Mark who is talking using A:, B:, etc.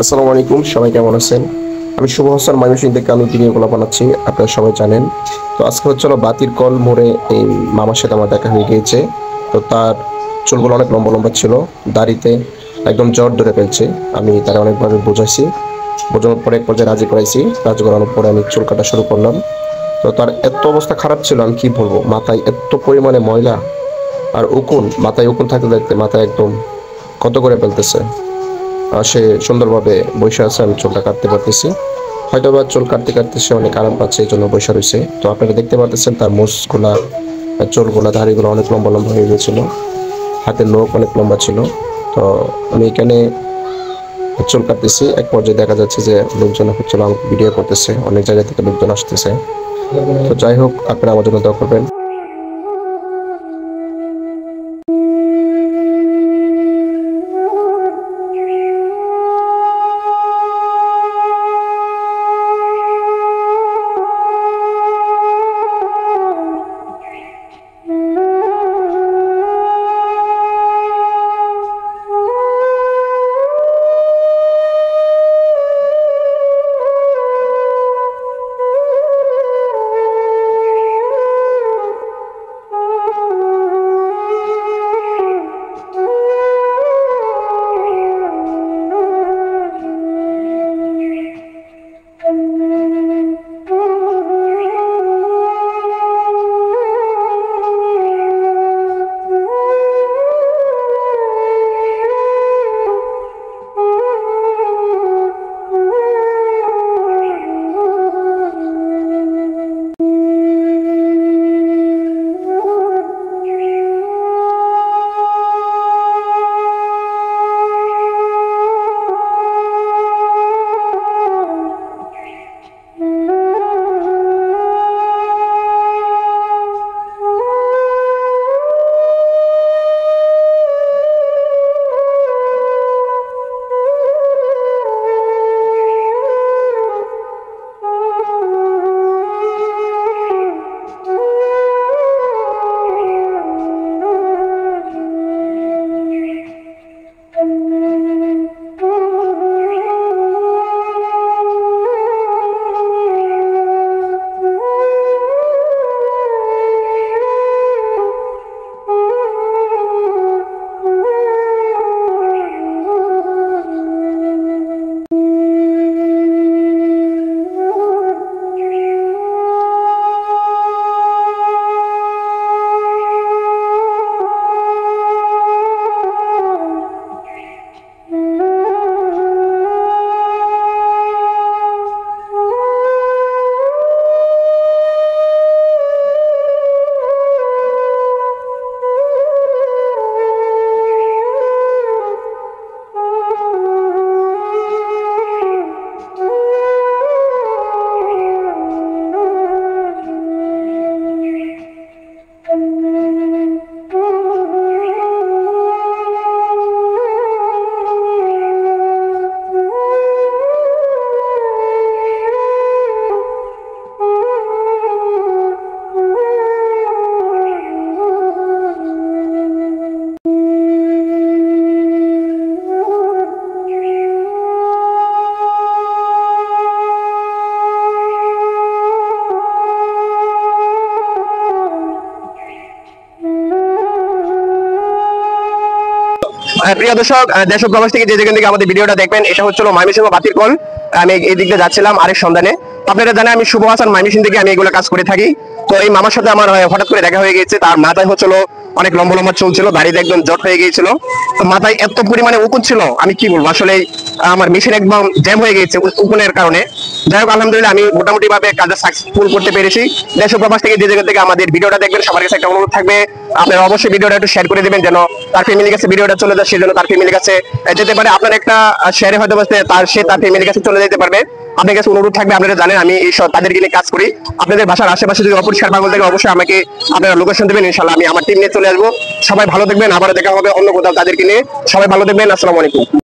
A: আসসালামু আলাইকুম, সবাই কেমন আছেন? আমি শুভ হাসান ময়মনসিংহ থেকে আমি ভিডিওগুলো বানাচ্ছি, আপনারা সবাই জানেন। তো আজকে হচ্ছে বাতির কল মোড়ে এই মামার সাথে আমার দেখা হয়ে গিয়েছে। তো তার চুলগুলো অনেক লম্বা লম্বা ছিল, দাড়িতে একদম জট ধরে ফেলছে। আমি তারা অনেকভাবে বোঝাইছি, বোঝানোর পরে এক পর্যায়ে রাজি করানোর পরে আমি চুল কাটা শুরু করলাম। তো তার এত অবস্থা খারাপ ছিল, আমি কি বলবো, মাথায় এত পরিমাণে ময়লা আর মাথায় উকুন থাকতে থাকতে মাথায় একদম কত করে ফেলতেছে। সে সুন্দরভাবে বসে আছে, আমি চুলটা কাটতে পারতেছি। হয়তো বা চুল কাটতে কাটতে সে অনেক আরাম পাচ্ছে, এই জন্য বসে রয়েছে। তো আপনারা দেখতে পাচ্ছেন তার মুছগুলা, চুলগুলা, দাড়িগুলো অনেক লম্বা লম্বা হয়ে গেছিলো, হাতের নখ অনেক লম্বা ছিল। তো আমি এখানে চুল কাটতেছি, এক পর্যায়ে দেখা যাচ্ছে যে লোকজন হচ্ছিল আমাকে ভিডিও করতেছে, অনেক জায়গা থেকে লোকজন আসতেছে। তো যাই হোক, আপনারা আমার জন্য দোয়া করবেন।
B: প্রিয় দর্শক, দেশ ও প্রবাস থেকে যে যেখান থেকে আমাদের ভিডিওটা দেখবেন, এটা হচ্ছিল ময়মনসিংহ বাতির কল। আমি এই দিক দিয়ে যাচ্ছিলাম আরেক সন্ধানে। আপনারা জানেন আমি শুভ হাসান ময়মনসিংহ থেকে আমি এগুলো কাজ করে থাকি। তো এই মামার সাথে আমার হঠাৎ করে দেখা হয়ে গেছে। তার মাথায় হচ্ছিল অনেক লম্বা লম্বা চুল ছিল, দাড়িতে একদম জট হয়ে গিয়েছিল। তো মাথায় এত পরিমাণে উকুন ছিল, আমি কি বলবো, আসলে আমার মেশিন একদম জ্যাম হয়ে গেছে উকুনের কারণে। যাই হোক, আলহামদুলিল্লাহ আমি মোটামুটি ভাবে কাজটা সাকসেসফুল করতে পেরেছি। দেশ ও প্রবাস থেকে যে জায়গা থেকে আমাদের ভিডিওটা দেখবেন, সবার কাছে একটা অনুরোধ থাকবে, আপনারা অবশ্যই ভিডিওটা একটু শেয়ার করে দিবেন, যেন তার ফ্যামিলির কাছে ভিডিওটা চলে যায়, সেজন্য তার ফ্যামিলির কাছে যেতে পারে। আপনার একটা শেয়ারে হয়তো তার ফ্যামিলির কাছে চলে যেতে পারবে। আপনার কাছে অনুরোধ থাকবে, আপনারা জানেন আমি এই সব তাদেরকে নিয়ে কাজ করি। আপনাদের বাসার আশেপাশে যদি অপরিষ্কার পাগল থাকে, অবশ্যই আমাকে আপনারা লোকেশন দেবেন, ইনশাআল্লাহ আমি আমার টিম নিয়ে চলে আসবো। সবাই ভালো থাকবেন, আবারও দেখা হবে অন্য কোথাও তাদেরকে নিয়ে। সবাই ভালো থাকবেন, আসসালামু আলাইকুম।